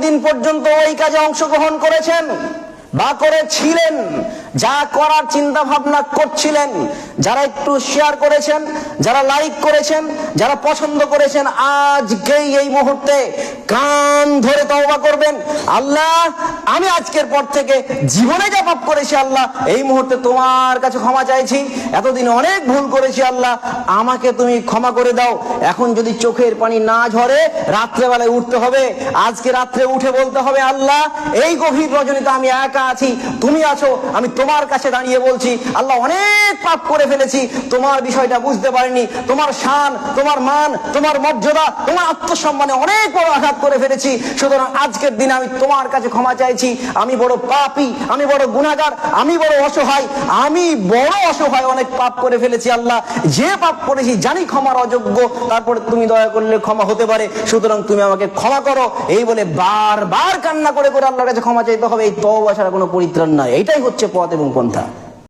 এতদিন পর্যন্ত ওই কাজে অংশগ্রহণ করেছেন বা করেছিলেন, যা করার চিন্তা ভাবনা করছিলেন, যারা একটু শেয়ার করেছেন, যারা লাইক করেছেন, যারা পছন্দ করেছেন, আজকেই এই মুহূর্তে কান ধরে তওবা করবেন। আল্লাহ, আমি আজকের পর থেকে জীবনে যা পাপ করেছি আল্লাহ, এই মুহূর্তে তোমার কাছে ক্ষমা চাইছি। এতদিন অনেক ভুল করেছি আল্লাহ, আমাকে তুমি ক্ষমা করে দাও। এখন যদি চোখের পানি না ঝরে, রাত্রেবেলায় উঠতে হবে। আজকে রাত্রে উঠে বলতে হবে, আল্লাহ, এই গভীর রজনীতে আমি একা আছি, তুমি আছো, আমি তোমার কাছে দাঁড়িয়ে বলছি, আল্লাহ, অনেক পাপ করে ফেলেছি, তোমার বিষয়টা বুঝতে পারিনি, তোমার শান, তোমার মান, তোমার মর্যাদা, তোমার আত্মসম্মানে অনেক বড় আঘাত করে ফেলেছি। সুতরাং আজকের দিনে আমি তোমার কাছে ক্ষমা চাইছি। আমি বড় পাপী, আমি বড় গুনাহগার, আমি বড় অসহায়, আমি বড় অসহায়, অনেক পাপ করে ফেলেছি আল্লাহ। যে পাপ করেছি জানি ক্ষমার অযোগ্য, তারপরে তুমি দয়া করলে ক্ষমা হতে পারে, সুতরাং তুমি আমাকে ক্ষমা করো। এই বলে বারবার কান্না করে করে আল্লাহর কাছে ক্ষমা চাইতে হবে। এই তওবা ছাড়া কোনো পরিত্রাণ নাই। এটাই হচ্ছে পথ এবং পন্থা।